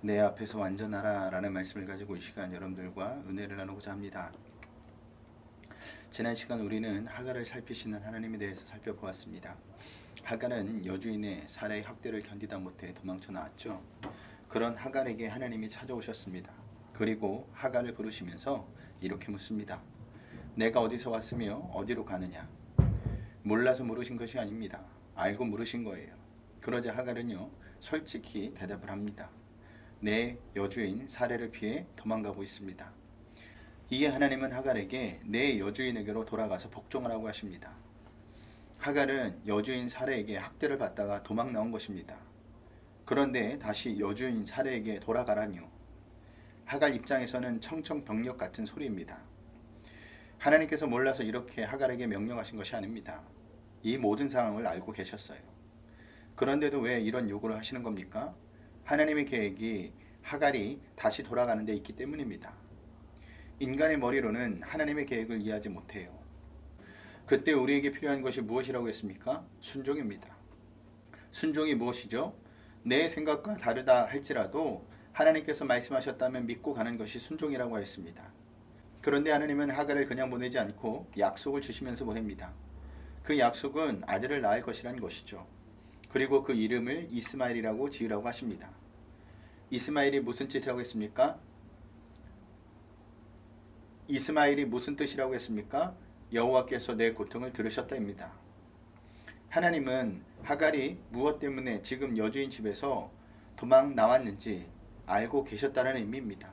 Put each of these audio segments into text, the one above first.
내 앞에서 완전하라 라는 말씀을 가지고 이 시간 여러분들과 은혜를 나누고자 합니다. 지난 시간 우리는 하갈을 살피시는 하나님에 대해서 살펴보았습니다. 하갈은 여주인의 살해 학대를 견디다 못해 도망쳐 나왔죠. 그런 하갈에게 하나님이 찾아오셨습니다. 그리고 하갈을 부르시면서 이렇게 묻습니다. 내가 어디서 왔으며 어디로 가느냐? 몰라서 물으신 것이 아닙니다. 알고 물으신 거예요. 그러자 하갈은요, 솔직히 대답을 합니다. 내 여주인 사례를 피해 도망가고 있습니다. 이에 하나님은 하갈에게 내 여주인에게로 돌아가서 복종하라고 하십니다. 하갈은 여주인 사례에게 학대를 받다가 도망 나온 것입니다. 그런데 다시 여주인 사례에게 돌아가라니요. 하갈 입장에서는 청천벽력 같은 소리입니다. 하나님께서 몰라서 이렇게 하갈에게 명령하신 것이 아닙니다. 이 모든 상황을 알고 계셨어요. 그런데도 왜 이런 요구를 하시는 겁니까? 하나님의 계획이 하갈이 다시 돌아가는 데 있기 때문입니다. 인간의 머리로는 하나님의 계획을 이해하지 못해요. 그때 우리에게 필요한 것이 무엇이라고 했습니까? 순종입니다. 순종이 무엇이죠? 내 생각과 다르다 할지라도 하나님께서 말씀하셨다면 믿고 가는 것이 순종이라고 했습니다. 그런데 하나님은 하갈을 그냥 보내지 않고 약속을 주시면서 보냅니다. 그 약속은 아들을 낳을 것이란 것이죠. 그리고 그 이름을 이스마엘이라고 지으라고 하십니다. 이스마엘이 무슨 뜻이라고 했습니까? 이스마엘이 무슨 뜻이라고 했습니까? 여호와께서 내 고통을 들으셨다입니다. 하나님은 하갈이 무엇 때문에 지금 여주인 집에서 도망 나왔는지 알고 계셨다는 의미입니다.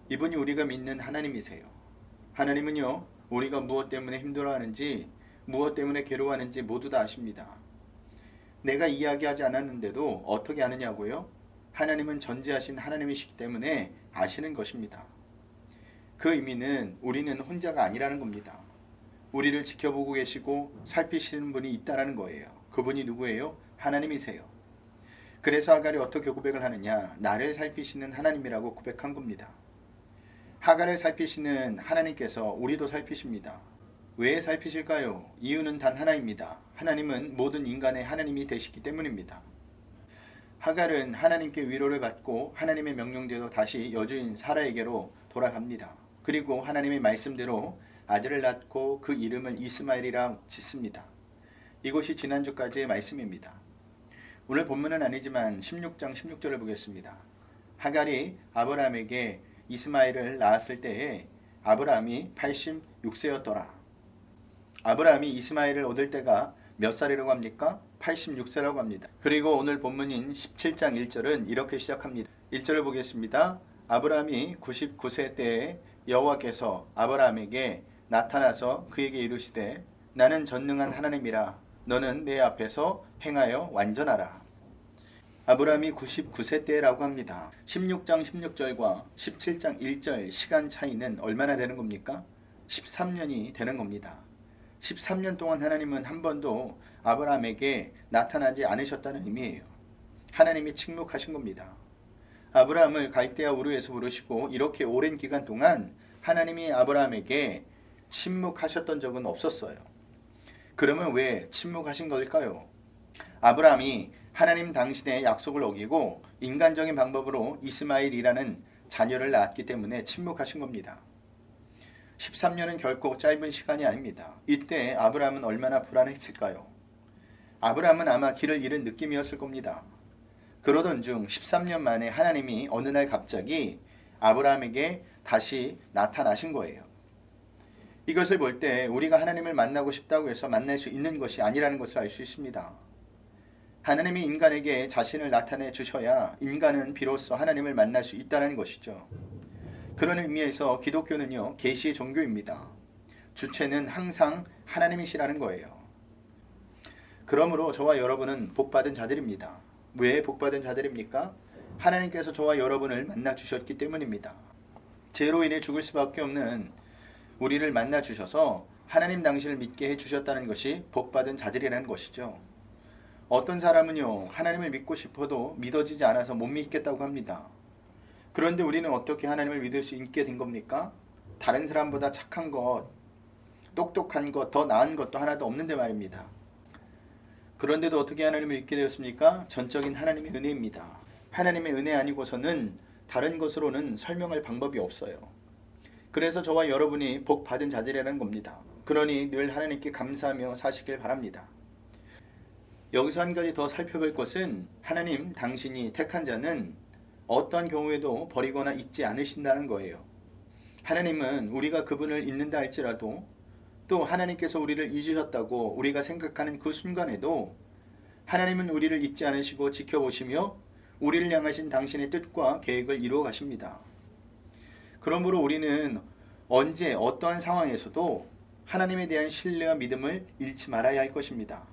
이분이 우리가 믿는 하나님이세요. 하나님은요, 우리가 무엇 때문에 힘들어하는지, 무엇 때문에 괴로워하는지 모두 다 아십니다. 내가 이야기하지 않았는데도 어떻게 아느냐고요? 하나님은 전지하신 하나님이시기 때문에 아시는 것입니다. 그 의미는 우리는 혼자가 아니라는 겁니다. 우리를 지켜보고 계시고 살피시는 분이 있다라는 거예요. 그분이 누구예요? 하나님이세요. 그래서 하갈이 어떻게 고백을 하느냐? 나를 살피시는 하나님이라고 고백한 겁니다. 하갈을 살피시는 하나님께서 우리도 살피십니다. 왜 살피실까요? 이유는 단 하나입니다. 하나님은 모든 인간의 하나님이 되시기 때문입니다. 하갈은 하나님께 위로를 받고 하나님의 명령대로 다시 여주인 사라에게로 돌아갑니다. 그리고 하나님의 말씀대로 아들을 낳고 그 이름을 이스마엘이라 짓습니다. 이것이 지난주까지의 말씀입니다. 오늘 본문은 아니지만 16장 16절을 보겠습니다. 하갈이 아브라함에게 이스마엘을 낳았을 때에 아브라함이 86세였더라. 아브라함이 이스마엘을 얻을 때가 몇 살이라고 합니까? 86세라고 합니다. 그리고 오늘 본문인 17장 1절은 이렇게 시작합니다. 1절을 보겠습니다. 아브라함이 99세 때에 여호와께서 아브라함에게 나타나서 그에게 이르시되 나는 전능한 하나님이라 너는 내 앞에서 행하여 완전하라. 아브라함이 99세 때라고 합니다. 16장 16절과 17장 1절 시간 차이는 얼마나 되는 겁니까? 13년이 되는 겁니다. 13년 동안 하나님은 한 번도 아브라함에게 나타나지 않으셨다는 의미예요. 하나님이 침묵하신 겁니다. 아브라함을 갈대아 우르에서 부르시고 이렇게 오랜 기간 동안 하나님이 아브라함에게 침묵하셨던 적은 없었어요. 그러면 왜 침묵하신 걸까요? 아브라함이 하나님 당신의 약속을 어기고 인간적인 방법으로 이스마엘이라는 자녀를 낳았기 때문에 침묵하신 겁니다. 13년은 결코 짧은 시간이 아닙니다. 이때 아브라함은 얼마나 불안했을까요? 아브라함은 아마 길을 잃은 느낌이었을 겁니다. 그러던 중 13년 만에 하나님이 어느 날 갑자기 아브라함에게 다시 나타나신 거예요. 이것을 볼 때 우리가 하나님을 만나고 싶다고 해서 만날 수 있는 것이 아니라는 것을 알 수 있습니다. 하나님이 인간에게 자신을 나타내 주셔야 인간은 비로소 하나님을 만날 수 있다는 것이죠. 그런 의미에서 기독교는요, 계시의 종교입니다. 주체는 항상 하나님이시라는 거예요. 그러므로 저와 여러분은 복받은 자들입니다. 왜 복받은 자들입니까? 하나님께서 저와 여러분을 만나 주셨기 때문입니다. 죄로 인해 죽을 수밖에 없는 우리를 만나 주셔서 하나님 당신을 믿게 해 주셨다는 것이 복받은 자들이라는 것이죠. 어떤 사람은요, 하나님을 믿고 싶어도 믿어지지 않아서 못 믿겠다고 합니다. 그런데 우리는 어떻게 하나님을 믿을 수 있게 된 겁니까? 다른 사람보다 착한 것, 똑똑한 것, 더 나은 것도 하나도 없는데 말입니다. 그런데도 어떻게 하나님을 믿게 되었습니까? 전적인 하나님의 은혜입니다. 하나님의 은혜 아니고서는 다른 것으로는 설명할 방법이 없어요. 그래서 저와 여러분이 복 받은 자들이라는 겁니다. 그러니 늘 하나님께 감사하며 사시길 바랍니다. 여기서 한 가지 더 살펴볼 것은 하나님 당신이 택한 자는 어떠한 경우에도 버리거나 잊지 않으신다는 거예요. 하나님은 우리가 그분을 잊는다 할지라도 또 하나님께서 우리를 잊으셨다고 우리가 생각하는 그 순간에도 하나님은 우리를 잊지 않으시고 지켜보시며 우리를 향하신 당신의 뜻과 계획을 이루어 가십니다. 그러므로 우리는 언제 어떠한 상황에서도 하나님에 대한 신뢰와 믿음을 잃지 말아야 할 것입니다.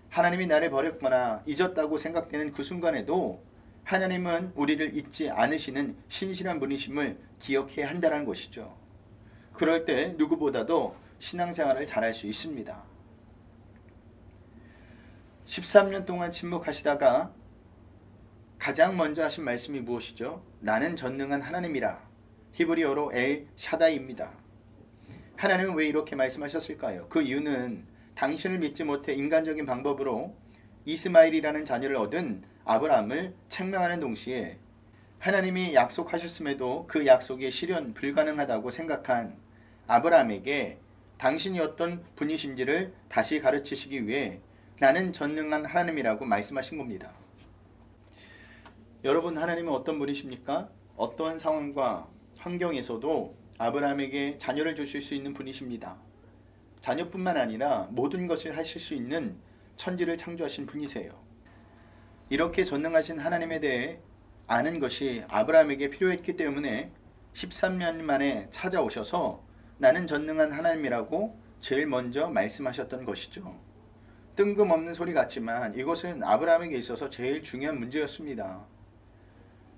하나님이 나를 버렸거나 잊었다고 생각되는 그 순간에도 하나님은 우리를 잊지 않으시는 신실한 분이심을 기억해야 한다는 것이죠. 그럴 때 누구보다도 신앙생활을 잘할 수 있습니다. 13년 동안 침묵하시다가 가장 먼저 하신 말씀이 무엇이죠? 나는 전능한 하나님이라. 히브리어로 엘 샤다이입니다. 하나님은 왜 이렇게 말씀하셨을까요? 그 이유는 당신을 믿지 못해 인간적인 방법으로 이스마엘이라는 자녀를 얻은 아브라함을 책망하는 동시에 하나님이 약속하셨음에도 그 약속이 실현 불가능하다고 생각한 아브라함에게 당신이 어떤 분이신지를 다시 가르치시기 위해 나는 전능한 하나님이라고 말씀하신 겁니다. 여러분, 하나님은 어떤 분이십니까? 어떠한 상황과 환경에서도 아브라함에게 자녀를 주실 수 있는 분이십니다. 자녀뿐만 아니라 모든 것을 하실 수 있는 천지를 창조하신 분이세요. 이렇게 전능하신 하나님에 대해 아는 것이 아브라함에게 필요했기 때문에 13년 만에 찾아오셔서 나는 전능한 하나님이라고 제일 먼저 말씀하셨던 것이죠. 뜬금없는 소리 같지만 이것은 아브라함에게 있어서 제일 중요한 문제였습니다.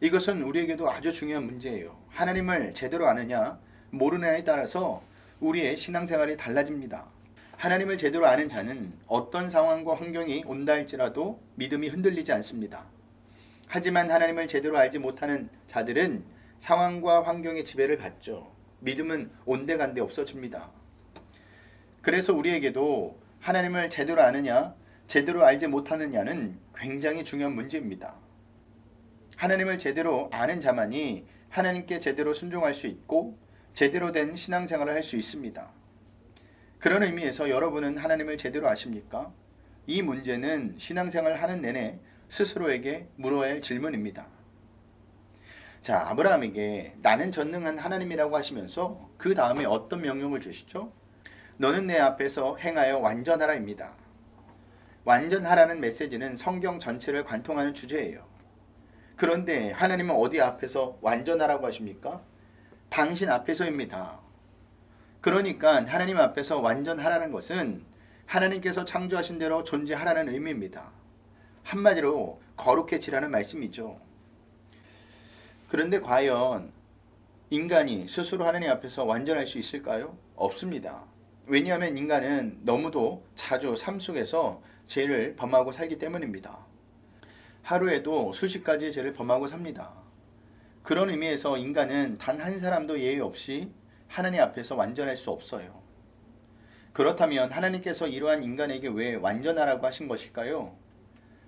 이것은 우리에게도 아주 중요한 문제예요. 하나님을 제대로 아느냐 모르느냐에 따라서 우리의 신앙생활이 달라집니다. 하나님을 제대로 아는 자는 어떤 상황과 환경이 온다 할지라도 믿음이 흔들리지 않습니다. 하지만 하나님을 제대로 알지 못하는 자들은 상황과 환경의 지배를 받죠. 믿음은 온데간데 없어집니다. 그래서 우리에게도 하나님을 제대로 아느냐, 제대로 알지 못하느냐는 굉장히 중요한 문제입니다. 하나님을 제대로 아는 자만이 하나님께 제대로 순종할 수 있고 제대로 된 신앙생활을 할 수 있습니다. 그런 의미에서 여러분은 하나님을 제대로 아십니까? 이 문제는 신앙생활을 하는 내내 스스로에게 물어야 할 질문입니다. 자, 아브라함에게 나는 전능한 하나님이라고 하시면서 그 다음에 어떤 명령을 주시죠? 너는 내 앞에서 행하여 완전하라입니다. 완전하라는 메시지는 성경 전체를 관통하는 주제예요. 그런데 하나님은 어디 앞에서 완전하라고 하십니까? 당신 앞에서입니다. 그러니까 하나님 앞에서 완전하라는 것은 하나님께서 창조하신 대로 존재하라는 의미입니다. 한마디로 거룩해지라는 말씀이죠. 그런데 과연 인간이 스스로 하나님 앞에서 완전할 수 있을까요? 없습니다. 왜냐하면 인간은 너무도 자주 삶 속에서 죄를 범하고 살기 때문입니다. 하루에도 수십 가지의 죄를 범하고 삽니다. 그런 의미에서 인간은 단 한 사람도 예외 없이 하나님 앞에서 완전할 수 없어요. 그렇다면 하나님께서 이러한 인간에게 왜 완전하라고 하신 것일까요?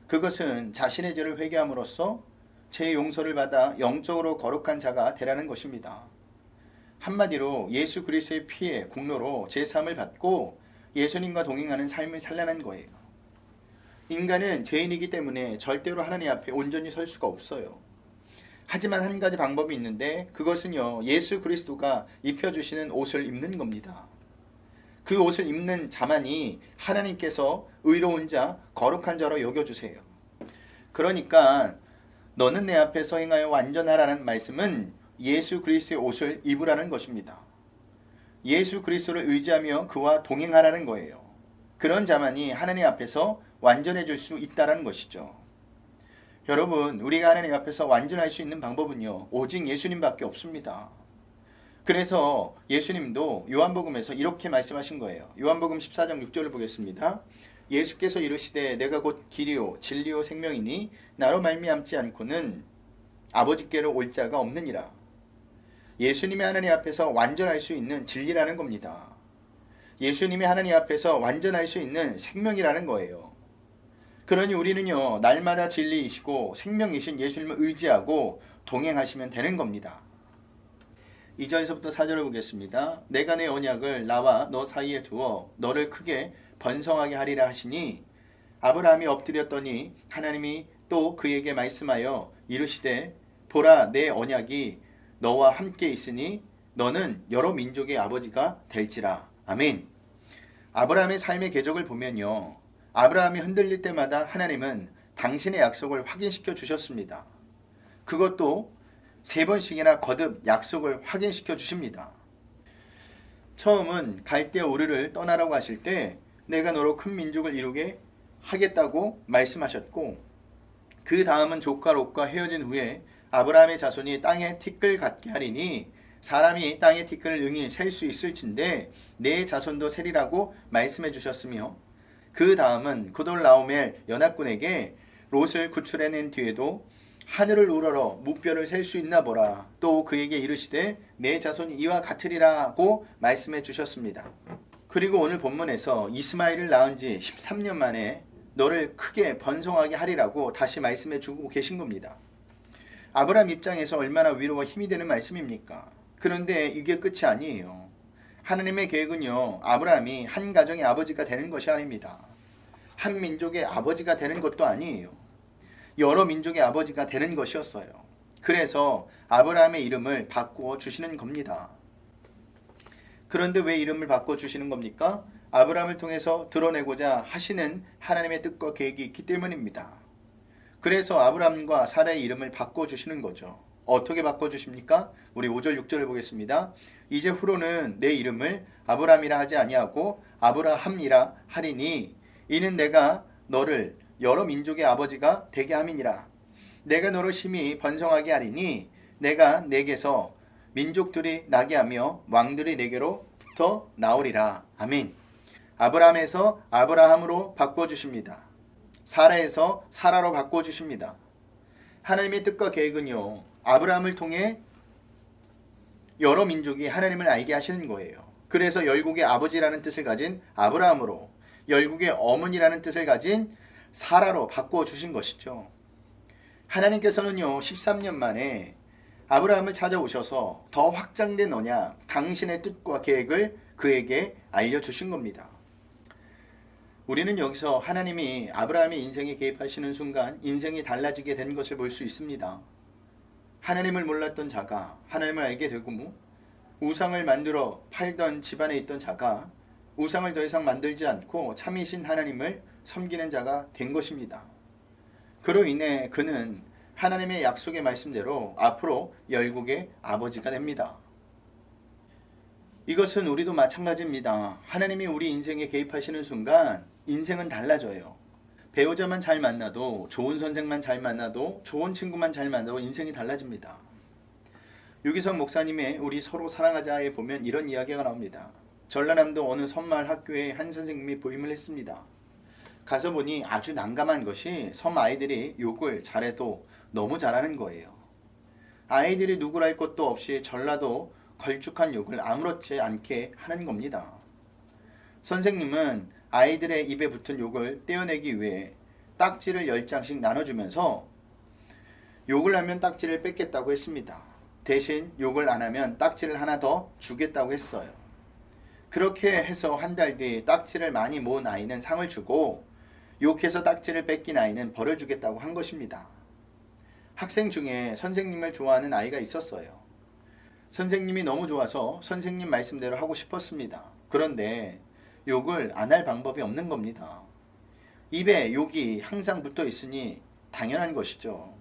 그것은 자신의 죄를 회개함으로써 죄 용서를 받아 영적으로 거룩한 자가 되라는 것입니다. 한마디로 예수 그리스도의 피의 공로로 제사함을 받고 예수님과 동행하는 삶을 살라는 거예요. 인간은 죄인이기 때문에 절대로 하나님 앞에 온전히 설 수가 없어요. 하지만 한 가지 방법이 있는데 그것은요, 예수 그리스도가 입혀주시는 옷을 입는 겁니다. 그 옷을 입는 자만이 하나님께서 의로운 자, 거룩한 자로 여겨주세요. 그러니까 너는 내 앞에서 행하여 완전하라는 말씀은 예수 그리스도의 옷을 입으라는 것입니다. 예수 그리스도를 의지하며 그와 동행하라는 거예요. 그런 자만이 하나님 앞에서 완전해질 수 있다는 것이죠. 여러분, 우리가 하나님 앞에서 완전할 수 있는 방법은요, 오직 예수님밖에 없습니다. 그래서 예수님도 요한복음에서 이렇게 말씀하신 거예요. 요한복음 14장 6절을 보겠습니다. 예수께서 이르시되 내가 곧 길이요 진리요 생명이니 나로 말미암지 않고는 아버지께로 올 자가 없느니라. 예수님이 하나님 앞에서 완전할 수 있는 진리라는 겁니다. 예수님이 하나님 앞에서 완전할 수 있는 생명이라는 거예요. 그러니 우리는요, 날마다 진리이시고 생명이신 예수님을 의지하고 동행하시면 되는 겁니다. 2절에서부터 4절을 보겠습니다. 내가 내 언약을 나와 너 사이에 두어 너를 크게 번성하게 하리라 하시니 아브라함이 엎드렸더니 하나님이 또 그에게 말씀하여 이르시되 보라 내 언약이 너와 함께 있으니 너는 여러 민족의 아버지가 될지라. 아멘. 아브라함의 삶의 궤적을 보면요, 아브라함이 흔들릴 때마다 하나님은 당신의 약속을 확인시켜 주셨습니다. 그것도 3번씩이나 거듭 약속을 확인시켜 주십니다. 처음은 갈대아 우르를 떠나라고 하실 때 내가 너로 큰 민족을 이루게 하겠다고 말씀하셨고, 그 다음은 조카 롯과 헤어진 후에 아브라함의 자손이 땅에 티끌 같게 하리니 사람이 땅의 티끌을 능히 셀 수 있을진데 내 자손도 세리라고 말씀해 주셨으며, 그 다음은 그돌라오멜 연합군에게 롯을 구출해낸 뒤에도 하늘을 우러러 무뼈를 셀 수 있나 보라. 또 그에게 이르시되 내 자손이 이와 같으리라고 말씀해 주셨습니다. 그리고 오늘 본문에서 이스마엘을 낳은 지 13년 만에 너를 크게 번성하게 하리라고 다시 말씀해 주고 계신 겁니다. 아브라함 입장에서 얼마나 위로와 힘이 되는 말씀입니까? 그런데 이게 끝이 아니에요. 하나님의 계획은요, 아브라함이 한 가정의 아버지가 되는 것이 아닙니다. 한 민족의 아버지가 되는 것도 아니에요. 여러 민족의 아버지가 되는 것이었어요. 그래서 아브라함의 이름을 바꾸어 주시는 겁니다. 그런데 왜 이름을 바꿔 주시는 겁니까? 아브라함을 통해서 드러내고자 하시는 하나님의 뜻과 계획이 있기 때문입니다. 그래서 아브라함과 사라의 이름을 바꿔 주시는 거죠. 어떻게 바꿔 주십니까? 우리 5절 6절을 보겠습니다. 이제 후로는 내 이름을 아브라함이라 하지 아니하고 아브라함이라 하리니 이는 내가 너를 여러 민족의 아버지가 되게 함이니라. 내가 너로 심히 번성하게 하리니 내가 내게서 민족들이 나게 하며 왕들이 내게로부터 나오리라. 아멘. 아브라함에서 아브라함으로 바꿔주십니다. 사라에서 사라로 바꿔주십니다. 하나님의 뜻과 계획은요, 아브라함을 통해 여러 민족이 하나님을 알게 하시는 거예요. 그래서 열국의 아버지라는 뜻을 가진 아브라함으로, 열국의 어머니라는 뜻을 가진 사라로 바꿔주신 것이죠. 하나님께서는요, 13년 만에 아브라함을 찾아오셔서 더 확장된 언약, 당신의 뜻과 계획을 그에게 알려주신 겁니다. 우리는 여기서 하나님이 아브라함의 인생에 개입하시는 순간 인생이 달라지게 된 것을 볼 수 있습니다. 하나님을 몰랐던 자가 하나님을 알게 되고, 우상을 만들어 팔던 집안에 있던 자가 우상을 더 이상 만들지 않고 참이신 하나님을 섬기는 자가 된 것입니다. 그로 인해 그는 하나님의 약속의 말씀대로 앞으로 열국의 아버지가 됩니다. 이것은 우리도 마찬가지입니다. 하나님이 우리 인생에 개입하시는 순간 인생은 달라져요. 배우자만 잘 만나도, 좋은 선생만 잘 만나도, 좋은 친구만 잘 만나도 인생이 달라집니다. 유기성 목사님의 우리 서로 사랑하자에 보면 이런 이야기가 나옵니다. 전라남도 어느 섬마을 학교에 한 선생님이 부임을 했습니다. 가서 보니 아주 난감한 것이 섬 아이들이 욕을 잘해도 너무 잘하는 거예요. 아이들이 누구랄 것도 없이 전라도 걸쭉한 욕을 아무렇지 않게 하는 겁니다. 선생님은 아이들의 입에 붙은 욕을 떼어내기 위해 딱지를 10장씩 나눠주면서 욕을 하면 딱지를 뺏겠다고 했습니다. 대신 욕을 안 하면 딱지를 하나 더 주겠다고 했어요. 그렇게 해서 한 달 뒤 딱지를 많이 모은 아이는 상을 주고, 욕해서 딱지를 뺏긴 아이는 벌을 주겠다고 한 것입니다. 학생 중에 선생님을 좋아하는 아이가 있었어요. 선생님이 너무 좋아서 선생님 말씀대로 하고 싶었습니다. 그런데 욕을 안 할 방법이 없는 겁니다. 입에 욕이 항상 붙어 있으니 당연한 것이죠.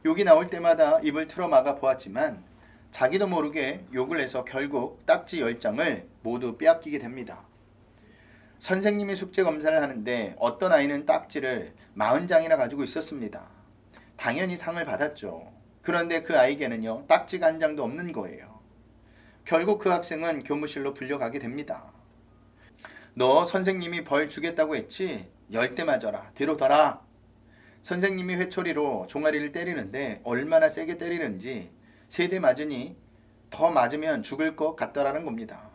욕이 나올 때마다 입을 틀어 막아 보았지만 자기도 모르게 욕을 해서 결국 딱지 10장을 모두 빼앗기게 됩니다. 선생님이 숙제 검사를 하는데 어떤 아이는 딱지를 40장이나 가지고 있었습니다. 당연히 상을 받았죠. 그런데 그 아이에게는요, 딱지가 한 장도 없는 거예요. 결국 그 학생은 교무실로 불려가게 됩니다. 너 선생님이 벌 주겠다고 했지? 10대 맞아라. 뒤로 둬라. 선생님이 회초리로 종아리를 때리는데 얼마나 세게 때리는지 3대 맞으니 더 맞으면 죽을 것 같다라는 겁니다.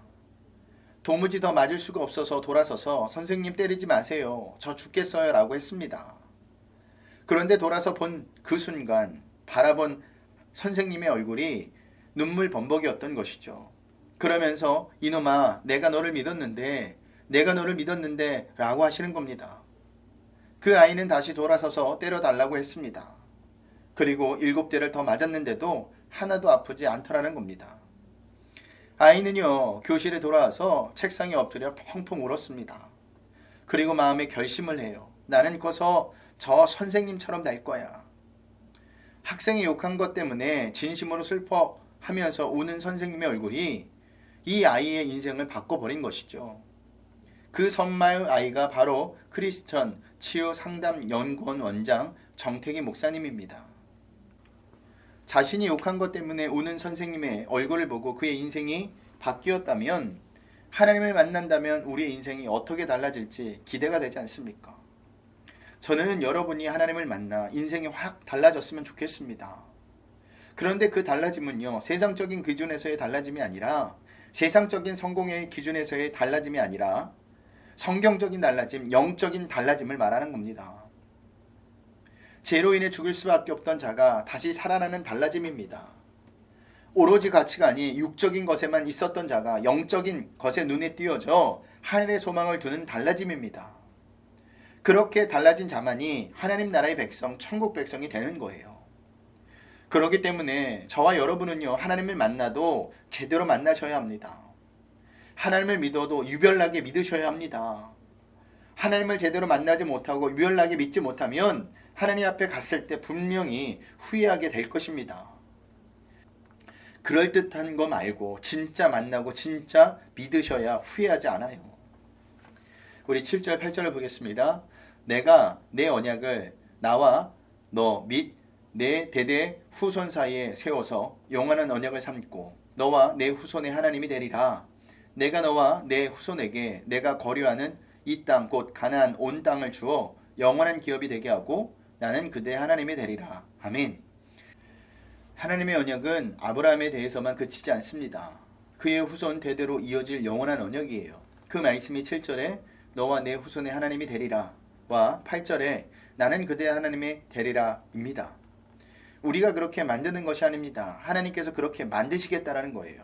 도무지 더 맞을 수가 없어서 돌아서서 선생님 때리지 마세요. 저 죽겠어요 라고 했습니다. 그런데 돌아서 본 그 순간 바라본 선생님의 얼굴이 눈물 범벅이었던 것이죠. 그러면서 이놈아 내가 너를 믿었는데 라고 하시는 겁니다. 그 아이는 다시 돌아서서 때려달라고 했습니다. 그리고 7대를 더 맞았는데도 하나도 아프지 않더라는 겁니다. 아이는요 교실에 돌아와서 책상에 엎드려 펑펑 울었습니다. 그리고 마음에 결심을 해요. 나는 커서 저 선생님처럼 될 거야. 학생이 욕한 것 때문에 진심으로 슬퍼하면서 우는 선생님의 얼굴이 이 아이의 인생을 바꿔버린 것이죠. 그 선마의 아이가 바로 크리스천 치유상담연구원 원장 정태기 목사님입니다. 자신이 욕한 것 때문에 우는 선생님의 얼굴을 보고 그의 인생이 바뀌었다면, 하나님을 만난다면 우리의 인생이 어떻게 달라질지 기대가 되지 않습니까? 저는 여러분이 하나님을 만나 인생이 확 달라졌으면 좋겠습니다. 그런데 그 달라짐은요, 세상적인 기준에서의 달라짐이 아니라, 세상적인 성공의 기준에서의 달라짐이 아니라 성경적인 달라짐, 영적인 달라짐을 말하는 겁니다. 죄로 인해 죽을 수밖에 없던 자가 다시 살아나는 달라짐입니다. 오로지 가치가 아닌 육적인 것에만 있었던 자가 영적인 것에 눈에 띄어져 하늘의 소망을 두는 달라짐입니다. 그렇게 달라진 자만이 하나님 나라의 백성, 천국 백성이 되는 거예요. 그렇기 때문에 저와 여러분은요, 하나님을 만나도 제대로 만나셔야 합니다. 하나님을 믿어도 유별나게 믿으셔야 합니다. 하나님을 제대로 만나지 못하고 유별나게 믿지 못하면 하나님 앞에 갔을 때 분명히 후회하게 될 것입니다. 그럴듯한 거 말고 진짜 만나고 진짜 믿으셔야 후회하지 않아요. 우리 7절 8절을 보겠습니다. 내가 내 언약을 나와 너 및 내 대대 후손 사이에 세워서 영원한 언약을 삼고 너와 내 후손의 하나님이 되리라. 내가 너와 내 후손에게 내가 거류하는 이 땅 곧 가나안 온 땅을 주어 영원한 기업이 되게 하고 나는 그대 하나님이 되리라. 아멘. 하나님의 언약은 아브라함에 대해서만 그치지 않습니다. 그의 후손 대대로 이어질 영원한 언약이에요. 그 말씀이 7절에 너와 내 후손의 하나님이 되리라 와 8절에 나는 그대 하나님의 되리라 입니다. 우리가 그렇게 만드는 것이 아닙니다. 하나님께서 그렇게 만드시겠다라는 거예요.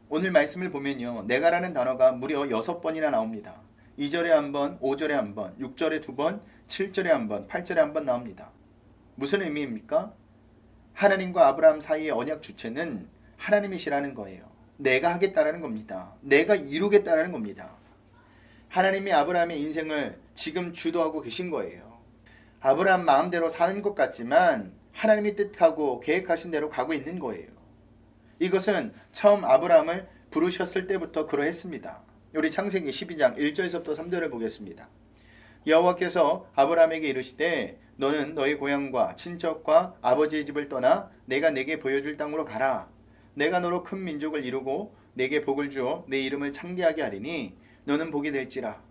오늘 말씀을 보면요, 내가라는 단어가 무려 6번이나 나옵니다. 2절에 한 번, 5절에 한 번, 6절에 2번, 7절에 한 번, 8절에 한 번 나옵니다. 무슨 의미입니까? 하나님과 아브라함 사이의 언약 주체는 하나님이시라는 거예요. 내가 하겠다라는 겁니다. 내가 이루겠다라는 겁니다. 하나님이 아브라함의 인생을 지금 주도하고 계신 거예요. 아브라함 마음대로 사는 것 같지만 하나님이 뜻하고 계획하신 대로 가고 있는 거예요. 이것은 처음 아브라함을 부르셨을 때부터 그러했습니다. 우리 창세기 12장 1절에서부터 3절을 보겠습니다. 여호와께서 아브라함에게 이르시되 너는 너희 고향과 친척과 아버지의 집을 떠나 내가 내게 보여줄 땅으로 가라. 내가 너로 큰 민족을 이루고 내게 복을 주어 내 이름을 창대하게 하리니 너는 복이 될지라.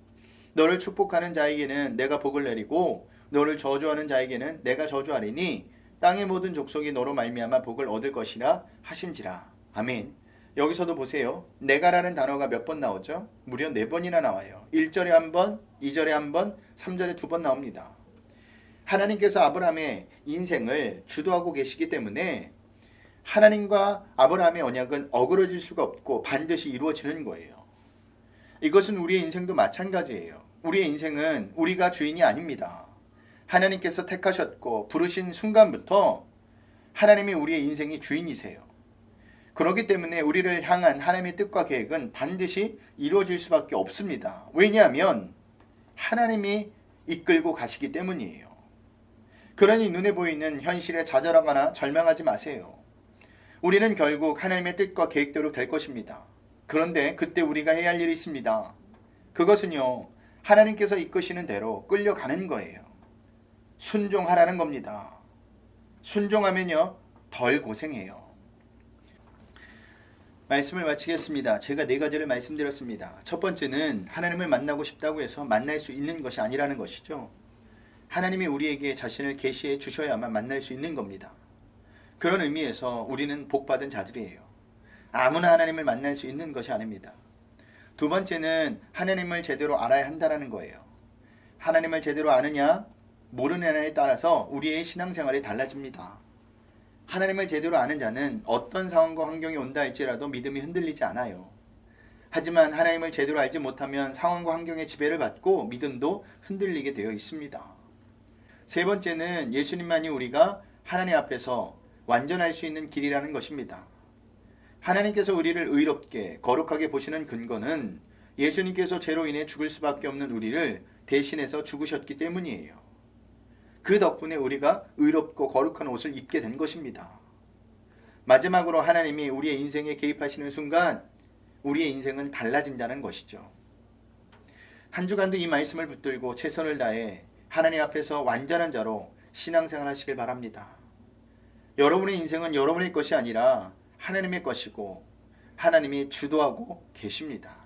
너를 축복하는 자에게는 내가 복을 내리고 너를 저주하는 자에게는 내가 저주하리니 땅의 모든 족속이 너로 말미암아 복을 얻을 것이라 하신지라. 아멘. 여기서도 보세요. 내가라는 단어가 몇 번 나오죠? 무려 4번이나 나와요. 1절에 한 번, 2절에 한 번, 3절에 2번 나옵니다. 하나님께서 아브라함의 인생을 주도하고 계시기 때문에 하나님과 아브라함의 언약은 어그러질 수가 없고 반드시 이루어지는 거예요. 이것은 우리의 인생도 마찬가지예요. 우리의 인생은 우리가 주인이 아닙니다. 하나님께서 택하셨고 부르신 순간부터 하나님이 우리의 인생의 주인이세요. 그렇기 때문에 우리를 향한 하나님의 뜻과 계획은 반드시 이루어질 수밖에 없습니다. 왜냐하면 하나님이 이끌고 가시기 때문이에요. 그러니 눈에 보이는 현실에 좌절하거나 절망하지 마세요. 우리는 결국 하나님의 뜻과 계획대로 될 것입니다. 그런데 그때 우리가 해야 할 일이 있습니다. 그것은요, 하나님께서 이끄시는 대로 끌려가는 거예요. 순종하라는 겁니다. 순종하면요, 덜 고생해요. 말씀을 마치겠습니다. 제가 4가지를 말씀드렸습니다. 첫 번째는 하나님을 만나고 싶다고 해서 만날 수 있는 것이 아니라는 것이죠. 하나님이 우리에게 자신을 계시해 주셔야만 만날 수 있는 겁니다. 그런 의미에서 우리는 복받은 자들이에요. 아무나 하나님을 만날 수 있는 것이 아닙니다. 두 번째는 하나님을 제대로 알아야 한다는 거예요. 하나님을 제대로 아느냐 모르느냐에 따라서 우리의 신앙생활이 달라집니다. 하나님을 제대로 아는 자는 어떤 상황과 환경이 온다 할지라도 믿음이 흔들리지 않아요. 하지만 하나님을 제대로 알지 못하면 상황과 환경의 지배를 받고 믿음도 흔들리게 되어 있습니다. 세 번째는 예수님만이 우리가 하나님 앞에서 완전할 수 있는 길이라는 것입니다. 하나님께서 우리를 의롭게 거룩하게 보시는 근거는 예수님께서 죄로 인해 죽을 수밖에 없는 우리를 대신해서 죽으셨기 때문이에요. 그 덕분에 우리가 의롭고 거룩한 옷을 입게 된 것입니다. 마지막으로 하나님이 우리의 인생에 개입하시는 순간 우리의 인생은 달라진다는 것이죠. 한 주간도 이 말씀을 붙들고 최선을 다해 하나님 앞에서 완전한 자로 신앙생활 하시길 바랍니다. 여러분의 인생은 여러분의 것이 아니라 하나님의 것이고 하나님이 주도하고 계십니다.